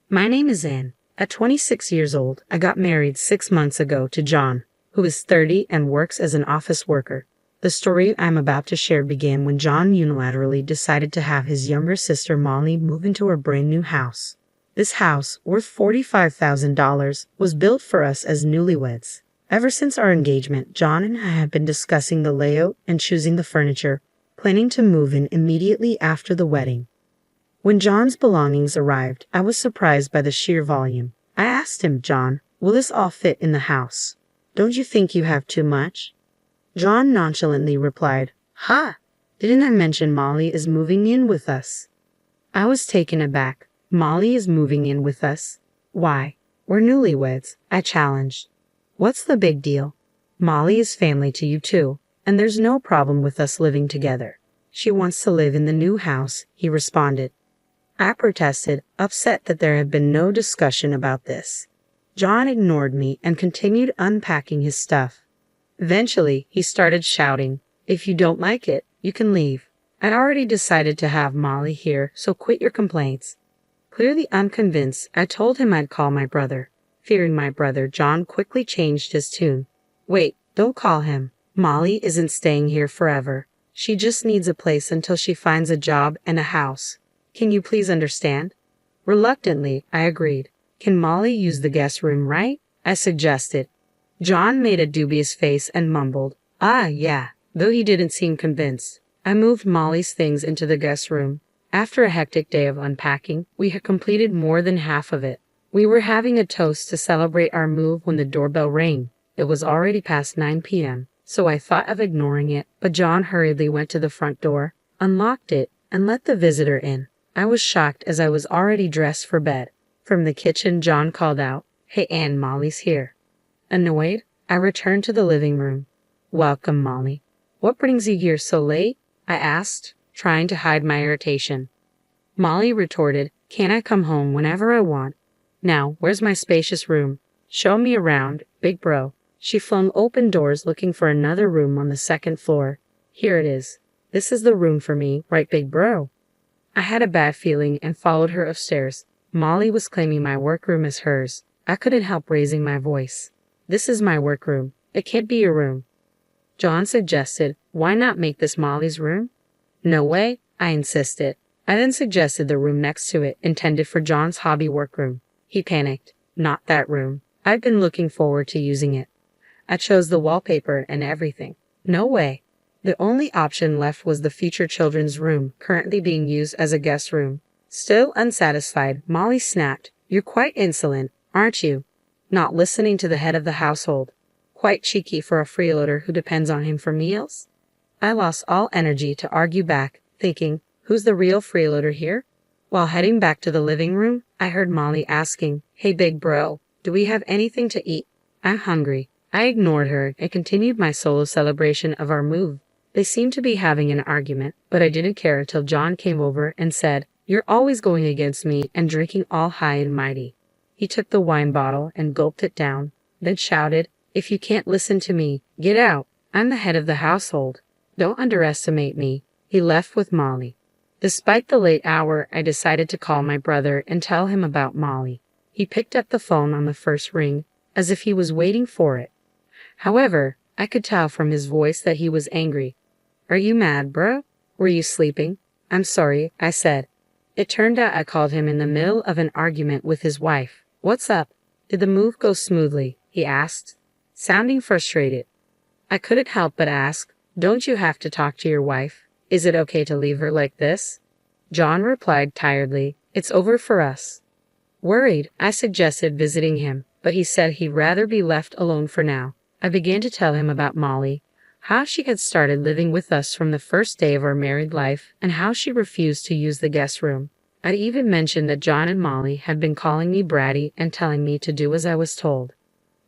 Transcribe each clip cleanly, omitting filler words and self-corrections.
My name is Anne. At 26 years old, I got married 6 months ago to John, who is 30 and works as an office worker. The story I'm about to share began when John unilaterally decided to have his younger sister Molly move into our brand new house. This house, worth $45,000, was built for us as newlyweds. Ever since our engagement, John and I have been discussing the layout and choosing the furniture, planning to move in immediately after the wedding. When John's belongings arrived, I was surprised by the sheer volume. I asked him, "John, will this all fit in the house? Don't you think you have too much?" John nonchalantly replied, "Ha! Didn't I mention Molly is moving in with us?" I was taken aback. "Molly is moving in with us? Why, we're newlyweds," I challenged. "What's the big deal? Molly is family to you too, and there's no problem with us living together. She wants to live in the new house," he responded. I protested, upset that there had been no discussion about this. John ignored me and continued unpacking his stuff. Eventually, he started shouting, "If you don't like it, you can leave. I'd already decided to have Molly here, so quit your complaints." Clearly unconvinced, I told him I'd call my brother. Fearing my brother, John quickly changed his tune. "Wait, don't call him. Molly isn't staying here forever. She just needs a place until she finds a job and a house. Can you please understand?" Reluctantly, I agreed. "Can Molly use the guest room, right?" I suggested. John made a dubious face and mumbled, "Ah, yeah," though he didn't seem convinced. I moved Molly's things into the guest room. After a hectic day of unpacking, we had completed more than half of it. We were having a toast to celebrate our move when the doorbell rang. It was already past 9 p.m., so I thought of ignoring it, but John hurriedly went to the front door, unlocked it, and let the visitor in. I was shocked as I was already dressed for bed. From the kitchen, John called out, "Hey Ann, Molly's here." Annoyed, I returned to the living room. "Welcome, Molly. What brings you here so late?" I asked, trying to hide my irritation. Molly retorted, "Can't I come home whenever I want? Now, where's my spacious room? Show me around, big bro." She flung open doors looking for another room on the second floor. "Here it is. This is the room for me, right, big bro?" I had a bad feeling and followed her upstairs. Molly was claiming my workroom as hers. I couldn't help raising my voice. "This is my workroom. It can't be your room." John suggested, "Why not make this Molly's room?" "No way," I insisted. I then suggested the room next to it, intended for John's hobby workroom. He panicked. "Not that room. I've been looking forward to using it. I chose the wallpaper and everything." "No way." The only option left was the future children's room, currently being used as a guest room. Still unsatisfied, Molly snapped, "You're quite insolent, aren't you? Not listening to the head of the household. Quite cheeky for a freeloader who depends on him for meals." I lost all energy to argue back, thinking, who's the real freeloader here? While heading back to the living room, I heard Molly asking, "Hey big bro, do we have anything to eat? I'm hungry." I ignored her and continued my solo celebration of our move. They seemed to be having an argument, but I didn't care until John came over and said, "You're always going against me and drinking all high and mighty." He took the wine bottle and gulped it down, then shouted, "If you can't listen to me, get out. I'm the head of the household. Don't underestimate me." He left with Molly. Despite the late hour, I decided to call my brother and tell him about Molly. He picked up the phone on the first ring, as if he was waiting for it. However, I could tell from his voice that he was angry. "Are you mad, bro? Were you sleeping?" "I'm sorry," I said. It turned out I called him in the middle of an argument with his wife. "What's up? Did the move go smoothly?" he asked, sounding frustrated. I couldn't help but ask, "Don't you have to talk to your wife? Is it okay to leave her like this?" John replied tiredly, "It's over for us." Worried, I suggested visiting him, but he said he'd rather be left alone for now. I began to tell him about Molly, how she had started living with us from the first day of our married life, and how she refused to use the guest room. I'd even mentioned that John and Molly had been calling me bratty and telling me to do as I was told.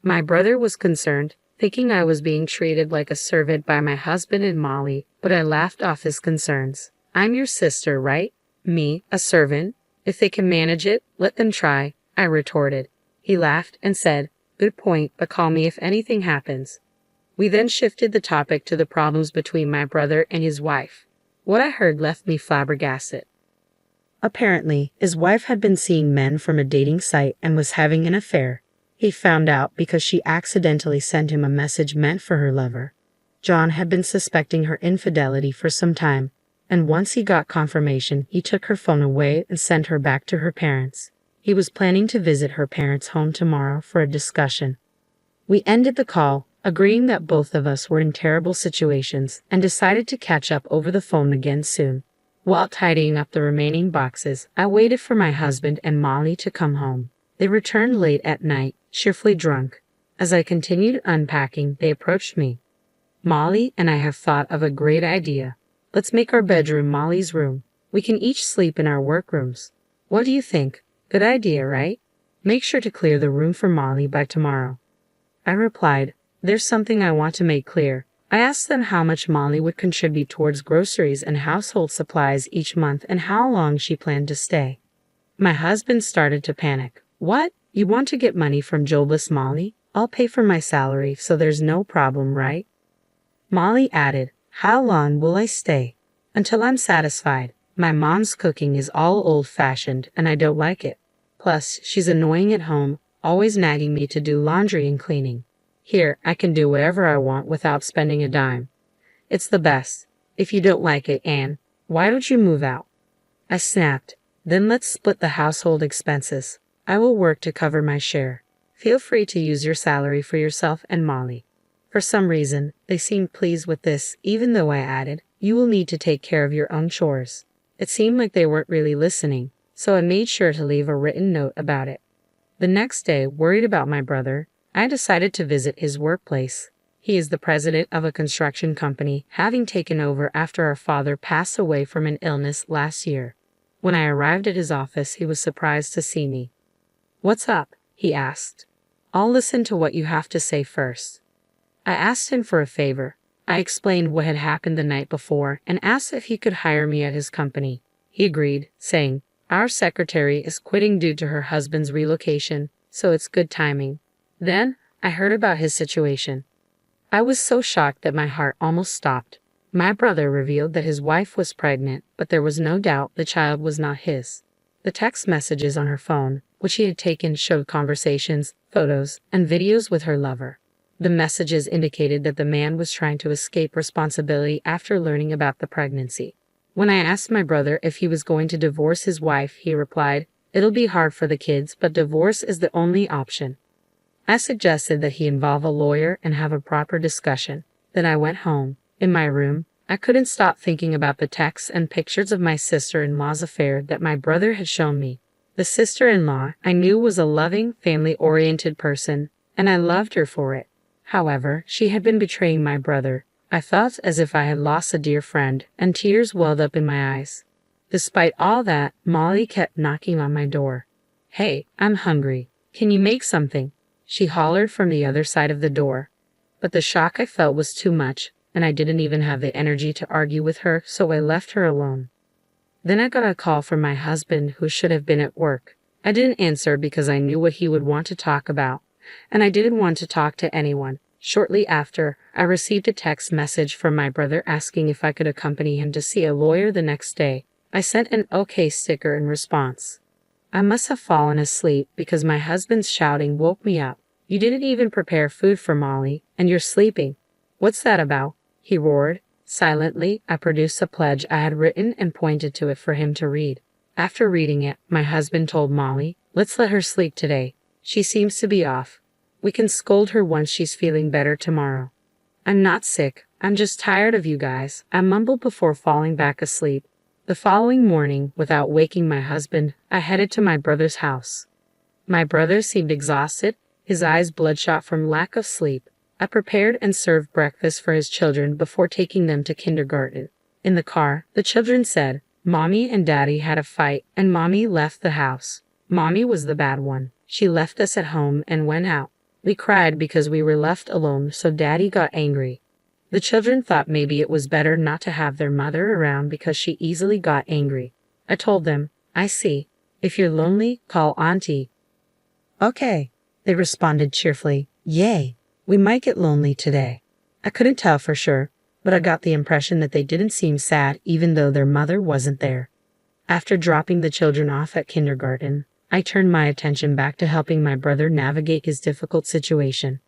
My brother was concerned, thinking I was being treated like a servant by my husband and Molly, but I laughed off his concerns. "I'm your sister, right? Me, a servant? If they can manage it, let them try," I retorted. He laughed and said, "Good point, but call me if anything happens." We then shifted the topic to the problems between my brother and his wife. What I heard left me flabbergasted. Apparently, his wife had been seeing men from a dating site and was having an affair. He found out because she accidentally sent him a message meant for her lover. John had been suspecting her infidelity for some time, and once he got confirmation, he took her phone away and sent her back to her parents. He was planning to visit her parents' home tomorrow for a discussion. We ended the call, agreeing that both of us were in terrible situations, and decided to catch up over the phone again soon. While tidying up the remaining boxes, I waited for my husband and Molly to come home. They returned late at night, cheerfully drunk. As I continued unpacking, they approached me. "Molly and I have thought of a great idea. Let's make our bedroom Molly's room. We can each sleep in our workrooms. What do you think? Good idea, right? Make sure to clear the room for Molly by tomorrow." I replied, "There's something I want to make clear." I asked them how much Molly would contribute towards groceries and household supplies each month and how long she planned to stay. My husband started to panic. "What? You want to get money from jobless Molly? I'll pay for my salary, so there's no problem, right?" Molly added, "How long will I stay?" "Until I'm satisfied. My mom's cooking is all old-fashioned, and I don't like it. Plus, she's annoying at home, always nagging me to do laundry and cleaning. Here, I can do whatever I want without spending a dime. It's the best. If you don't like it, Anne, why don't you move out?" I snapped. "Then let's split the household expenses. I will work to cover my share. Feel free to use your salary for yourself and Molly." For some reason, they seemed pleased with this, even though I added, "You will need to take care of your own chores." It seemed like they weren't really listening, so I made sure to leave a written note about it. The next day, worried about my brother, I decided to visit his workplace. He is the president of a construction company, having taken over after our father passed away from an illness last year. When I arrived at his office, he was surprised to see me. "What's up?" he asked. "I'll listen to what you have to say first." I asked him for a favor. I explained what had happened the night before and asked if he could hire me at his company. He agreed, saying, "Our secretary is quitting due to her husband's relocation, so it's good timing." Then, I heard about his situation. I was so shocked that my heart almost stopped. My brother revealed that his wife was pregnant, but there was no doubt the child was not his. The text messages on her phone, which he had taken, showed conversations, photos, and videos with her lover. The messages indicated that the man was trying to escape responsibility after learning about the pregnancy. When I asked my brother if he was going to divorce his wife, he replied, "It'll be hard for the kids, but divorce is the only option." I suggested that he involve a lawyer and have a proper discussion. Then I went home. In my room, I couldn't stop thinking about the texts and pictures of my sister-in-law's affair that my brother had shown me. The sister-in-law I knew was a loving, family-oriented person, and I loved her for it. However, she had been betraying my brother. I felt as if I had lost a dear friend, and tears welled up in my eyes. Despite all that, Molly kept knocking on my door. "Hey, I'm hungry. Can you make something?" she hollered from the other side of the door. But the shock I felt was too much, and I didn't even have the energy to argue with her, so I left her alone. Then I got a call from my husband, who should have been at work. I didn't answer because I knew what he would want to talk about, and I didn't want to talk to anyone. Shortly after, I received a text message from my brother asking if I could accompany him to see a lawyer the next day. I sent an OK sticker in response. I must have fallen asleep because my husband's shouting woke me up. "You didn't even prepare food for Molly, and you're sleeping. What's that about?" he roared. Silently, I produced a pledge I had written and pointed to it for him to read. After reading it, my husband told Molly, "Let's let her sleep today. She seems to be off. We can scold her once she's feeling better tomorrow." "I'm not sick. I'm just tired of you guys," I mumbled before falling back asleep. The following morning, without waking my husband, I headed to my brother's house. My brother seemed exhausted, his eyes bloodshot from lack of sleep. I prepared and served breakfast for his children before taking them to kindergarten. In the car, the children said, "Mommy and Daddy had a fight, and Mommy left the house." Mommy was the bad one. She left us at home and went out. We cried because we were left alone, so Daddy got angry. The children thought maybe it was better not to have their mother around because she easily got angry. I told them, "I see. If you're lonely, call Auntie." "Okay," they responded cheerfully. "Yay, we might get lonely today." I couldn't tell for sure, but I got the impression that they didn't seem sad even though their mother wasn't there. After dropping the children off at kindergarten, I turned my attention back to helping my brother navigate his difficult situation.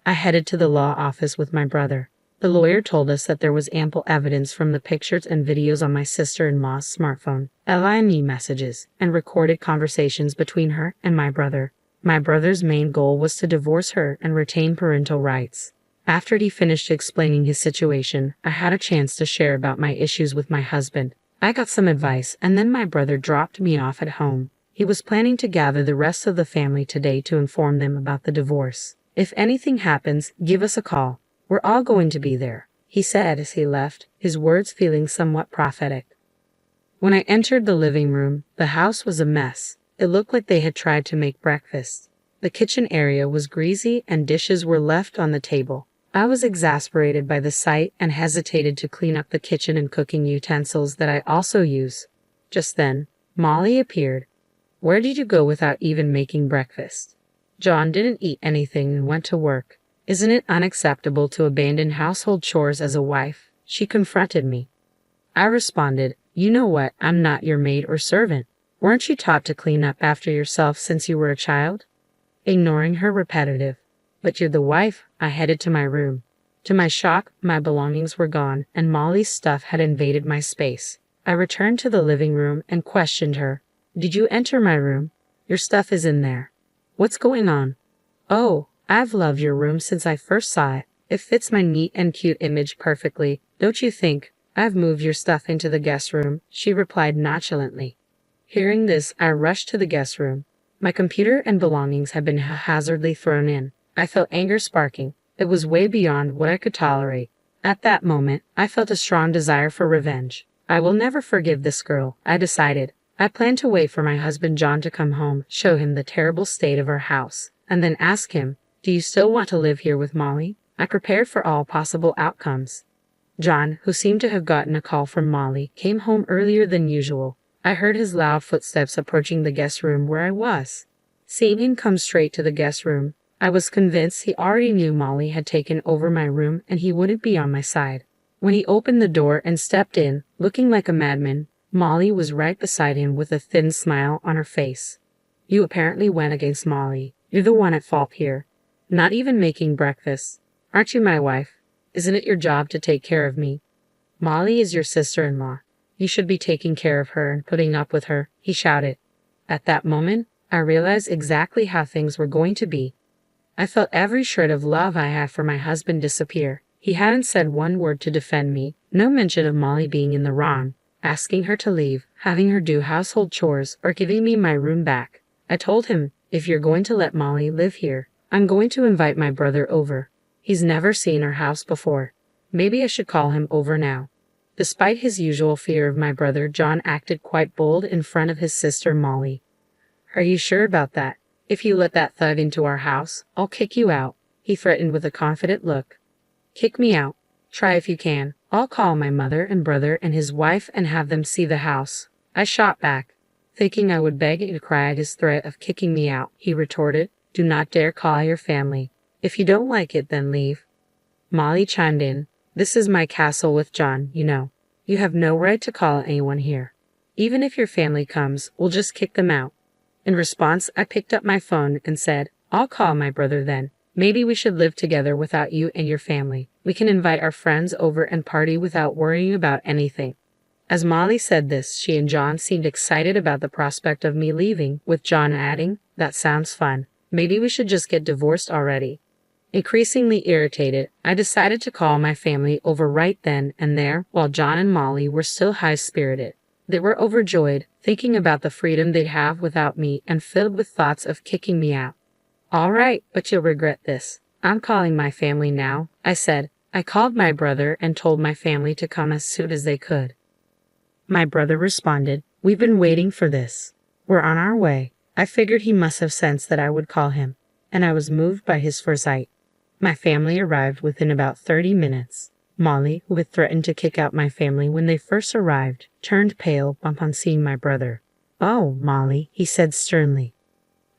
I headed to the law office with my brother. The lawyer told us that there was ample evidence from the pictures and videos on my sister-in-law's smartphone, LIME messages, and recorded conversations between her and my brother. My brother's main goal was to divorce her and retain parental rights. After he finished explaining his situation, I had a chance to share about my issues with my husband. I got some advice, and then my brother dropped me off at home. He was planning to gather the rest of the family today to inform them about the divorce. "If anything happens, give us a call. We're all going to be there," he said as he left, his words feeling somewhat prophetic. When I entered the living room, the house was a mess. It looked like they had tried to make breakfast. The kitchen area was greasy and dishes were left on the table. I was exasperated by the sight and hesitated to clean up the kitchen and cooking utensils that I also use. Just then, Molly appeared. "Where did you go without even making breakfast?" "John didn't eat anything and went to work. Isn't it unacceptable to abandon household chores as a wife?" she confronted me. I responded, "You know what, I'm not your maid or servant. Weren't you taught to clean up after yourself since you were a child?" Ignoring her repetitive, "But you're the wife," I headed to my room. To my shock, my belongings were gone, and Molly's stuff had invaded my space. I returned to the living room and questioned her. "Did you enter my room? Your stuff is in there. What's going on?" "Oh, I've loved your room since I first saw it. It fits my neat and cute image perfectly, don't you think? I've moved your stuff into the guest room," she replied nonchalantly. Hearing this, I rushed to the guest room. My computer and belongings had been haphazardly thrown in. I felt anger sparking. It was way beyond what I could tolerate. At that moment, I felt a strong desire for revenge. I will never forgive this girl, I decided. I planned to wait for my husband John to come home, show him the terrible state of our house, and then ask him, "Do you still want to live here with Molly?" I prepared for all possible outcomes. John, who seemed to have gotten a call from Molly, came home earlier than usual. I heard his loud footsteps approaching the guest room where I was. Seeing him come straight to the guest room, I was convinced he already knew Molly had taken over my room and he wouldn't be on my side. When he opened the door and stepped in, looking like a madman, Molly was right beside him with a thin smile on her face. "You apparently went against Molly. You're the one at fault here. Not even making breakfast. Aren't you my wife? Isn't it your job to take care of me? Molly is your sister-in-law. You should be taking care of her and putting up with her," he shouted. At that moment, I realized exactly how things were going to be. I felt every shred of love I had for my husband disappear. He hadn't said one word to defend me, no mention of Molly being in the wrong, asking her to leave, having her do household chores, or giving me my room back. I told him, "If you're going to let Molly live here, I'm going to invite my brother over. He's never seen our house before. Maybe I should call him over now." Despite his usual fear of my brother, John acted quite bold in front of his sister Molly. "Are you sure about that? If you let that thug into our house, I'll kick you out," he threatened with a confident look. "Kick me out? Try if you can. I'll call my mother and brother and his wife and have them see the house." I shot back. Thinking I would beg and cry at his threat of kicking me out, he retorted, "Do not dare call your family. If you don't like it, then leave." Molly chimed in, "This is my castle with John, you know. You have no right to call anyone here. Even if your family comes, we'll just kick them out." In response, I picked up my phone and said, "I'll call my brother then. Maybe we should live together without you and your family. We can invite our friends over and party without worrying about anything." As Molly said this, she and John seemed excited about the prospect of me leaving, with John adding, "That sounds fun. Maybe we should just get divorced already." Increasingly irritated, I decided to call my family over right then and there, while John and Molly were still high-spirited. They were overjoyed, thinking about the freedom they'd have without me and filled with thoughts of kicking me out. "All right, but you'll regret this. I'm calling my family now," I said. I called my brother and told my family to come as soon as they could. My brother responded, "We've been waiting for this. We're on our way." I figured he must have sensed that I would call him, and I was moved by his foresight. My family arrived within about 30 minutes. Molly, who had threatened to kick out my family when they first arrived, turned pale upon seeing my brother. "Oh, Molly," he said sternly.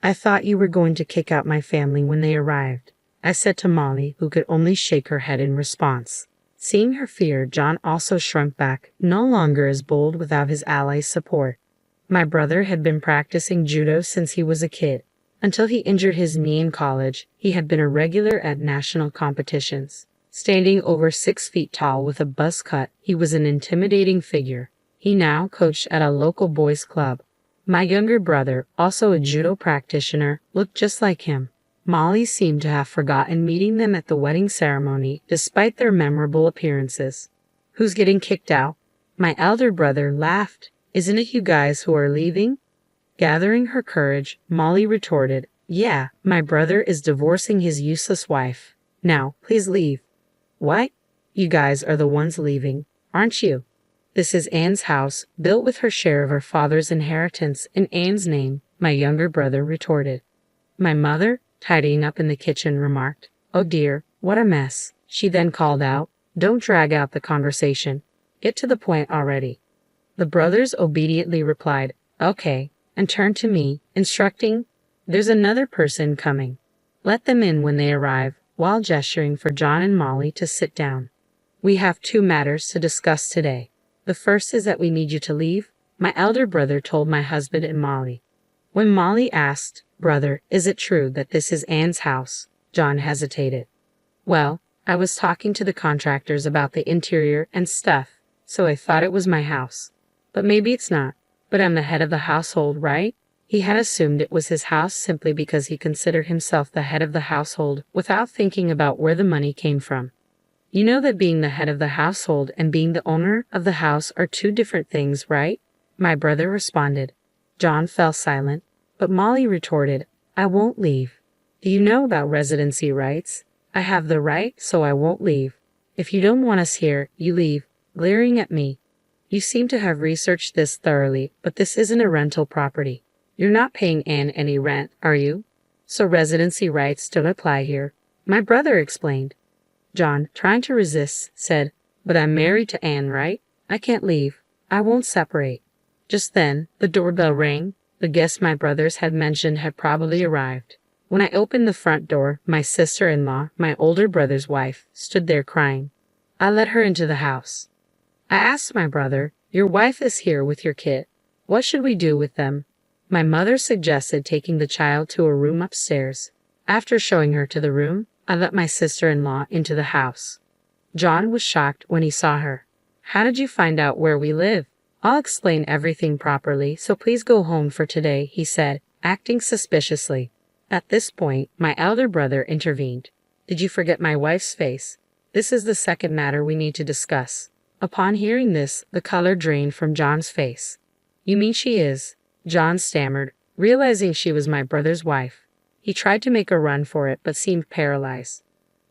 "I thought you were going to kick out my family when they arrived," I said to Molly, who could only shake her head in response. Seeing her fear, John also shrunk back, no longer as bold without his allies' support. My brother had been practicing judo since he was a kid. Until he injured his knee in college, he had been a regular at national competitions. Standing over 6 feet tall with a buzz cut, he was an intimidating figure. He now coached at a local boys' club. My younger brother, also a judo practitioner, looked just like him. Molly seemed to have forgotten meeting them at the wedding ceremony, despite their memorable appearances. "Who's getting kicked out?" My elder brother laughed. "Isn't it you guys who are leaving?" Gathering her courage, Molly retorted, "Yeah, my brother is divorcing his useless wife. Now, please leave." "What? You guys are the ones leaving, aren't you?" "This is Anne's house, built with her share of her father's inheritance in Anne's name," my younger brother retorted. My mother, tidying up in the kitchen, remarked, "Oh dear, what a mess." She then called out, "Don't drag out the conversation. Get to the point already." The brothers obediently replied, "Okay," and turned to me, instructing, "There's another person coming. Let them in when they arrive," while gesturing for John and Molly to sit down. "We have 2 matters to discuss today. The first is that we need you to leave," my elder brother told my husband and Molly. When Molly asked, "Brother, is it true that this is Anne's house?" John hesitated. "Well, I was talking to the contractors about the interior and stuff, so I thought it was my house. But maybe it's not. But I'm the head of the household, right?" He had assumed it was his house simply because he considered himself the head of the household without thinking about where the money came from. "You know that being the head of the household and being the owner of the house are 2 different things, right?" my brother responded. John fell silent, but Molly retorted, "I won't leave. Do you know about residency rights? I have the right, so I won't leave. If you don't want us here, you leave," glaring at me. "You seem to have researched this thoroughly, but this isn't a rental property. You're not paying Anne any rent, are you? So residency rights don't apply here," my brother explained. John, trying to resist, said, "But I'm married to Anne, right? I can't leave. I won't separate." Just then, the doorbell rang. The guest my brothers had mentioned had probably arrived. When I opened the front door, my sister-in-law, my older brother's wife, stood there crying. I let her into the house. I asked my brother, "Your wife is here with your kid. What should we do with them?" My mother suggested taking the child to a room upstairs. After showing her to the room, I let my sister-in-law into the house. John was shocked when he saw her. "How did you find out where we live?" "I'll explain everything properly, so please go home for today," he said, acting suspiciously. At this point, my elder brother intervened. "Did you forget my wife's face? This is the second matter we need to discuss." Upon hearing this, the color drained from John's face. "You mean she is?" John stammered, realizing she was my brother's wife. He tried to make a run for it, but seemed paralyzed.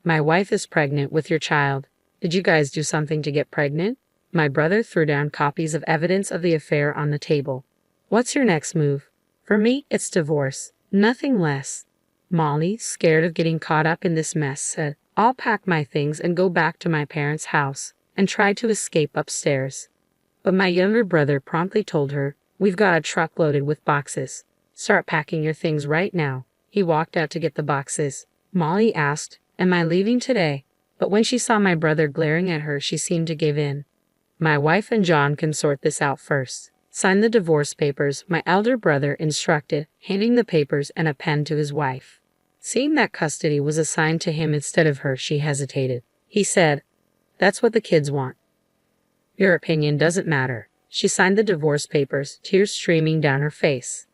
"My wife is pregnant with your child. Did you guys do something to get pregnant?" My brother threw down copies of evidence of the affair on the table. "What's your next move?" "For me, it's divorce. Nothing less." Molly, scared of getting caught up in this mess, said, "I'll pack my things and go back to my parents' house," and tried to escape upstairs. But my younger brother promptly told her, "We've got a truck loaded with boxes. Start packing your things right now." He walked out to get the boxes. Molly asked, "Am I leaving today?" But when she saw my brother glaring at her, she seemed to give in. "My wife and John can sort this out first. Sign the divorce papers," my elder brother instructed, handing the papers and a pen to his wife. Seeing that custody was assigned to him instead of her, she hesitated. He said, "That's what the kids want. Your opinion doesn't matter." She signed the divorce papers, tears streaming down her face.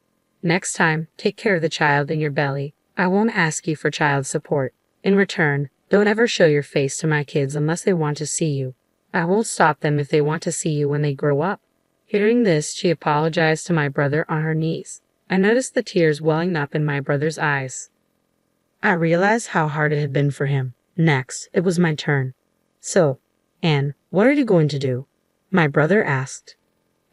"Next time, take care of the child in your belly. I won't ask you for child support. In return, don't ever show your face to my kids unless they want to see you. I won't stop them if they want to see you when they grow up." Hearing this, she apologized to my brother on her knees. I noticed the tears welling up in my brother's eyes. I realized how hard it had been for him. Next, it was my turn. "So, Anne, what are you going to do?" my brother asked.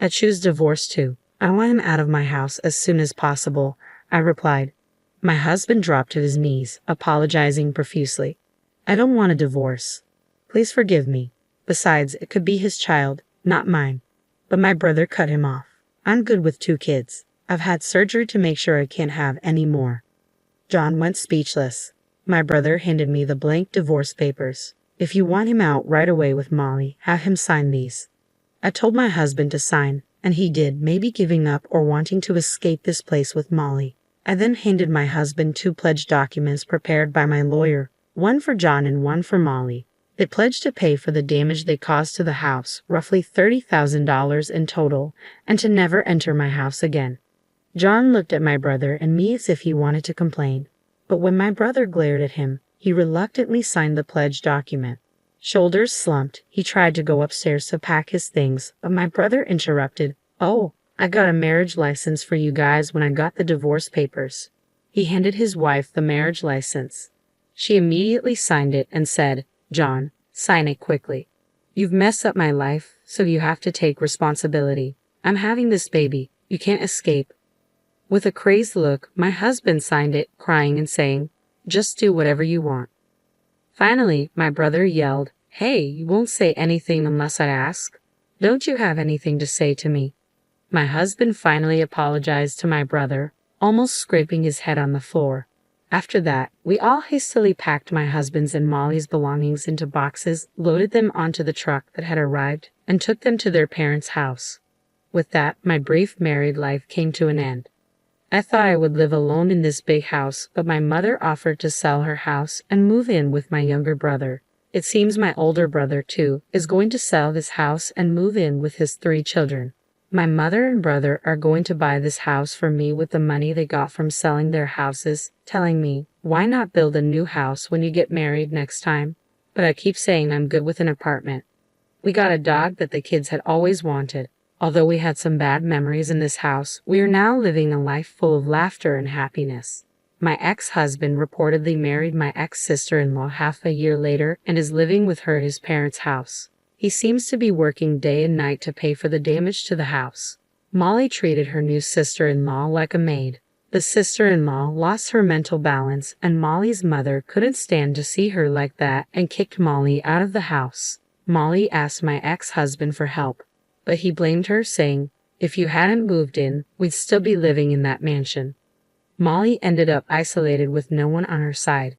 "I choose divorce too. I want him out of my house as soon as possible," I replied. My husband dropped to his knees, apologizing profusely. "I don't want a divorce. Please forgive me. Besides, it could be his child, not mine." But my brother cut him off. "I'm good with 2 kids. I've had surgery to make sure I can't have any more." John went speechless. My brother handed me the blank divorce papers. If you want him out right away with Molly, have him sign these. I told my husband to sign, and he did, maybe giving up or wanting to escape this place with Molly. I then handed my husband 2 pledge documents prepared by my lawyer, one for John and one for Molly. They pledged to pay for the damage they caused to the house, roughly $30,000 in total, and to never enter my house again. John looked at my brother and me as if he wanted to complain, but when my brother glared at him, he reluctantly signed the pledge document. Shoulders slumped, he tried to go upstairs to pack his things, but my brother interrupted. "Oh, I got a marriage license for you guys when I got the divorce papers." He handed his wife the marriage license. She immediately signed it and said, "John, sign it quickly. You've messed up my life, so you have to take responsibility. I'm having this baby. You can't escape." With a crazed look, my husband signed it, crying and saying, "Just do whatever you want." Finally, my brother yelled, "Hey, you won't say anything unless I ask? Don't you have anything to say to me?" My husband finally apologized to my brother, almost scraping his head on the floor. After that, we all hastily packed my husband's and Molly's belongings into boxes, loaded them onto the truck that had arrived, and took them to their parents' house. With that, my brief married life came to an end. I thought I would live alone in this big house, but my mother offered to sell her house and move in with my younger brother. It seems my older brother, too, is going to sell this house and move in with his 3 children. My mother and brother are going to buy this house for me with the money they got from selling their houses, telling me, "Why not build a new house when you get married next time?" But I keep saying I'm good with an apartment. We got a dog that the kids had always wanted. Although we had some bad memories in this house, we are now living a life full of laughter and happiness. My ex-husband reportedly married my ex-sister-in-law half a year later and is living with her at his parents' house. He seems to be working day and night to pay for the damage to the house. Molly treated her new sister-in-law like a maid. The sister-in-law lost her mental balance, and Molly's mother couldn't stand to see her like that and kicked Molly out of the house. Molly asked my ex-husband for help, but he blamed her, saying, "If you hadn't moved in, we'd still be living in that mansion." Molly ended up isolated with no one on her side.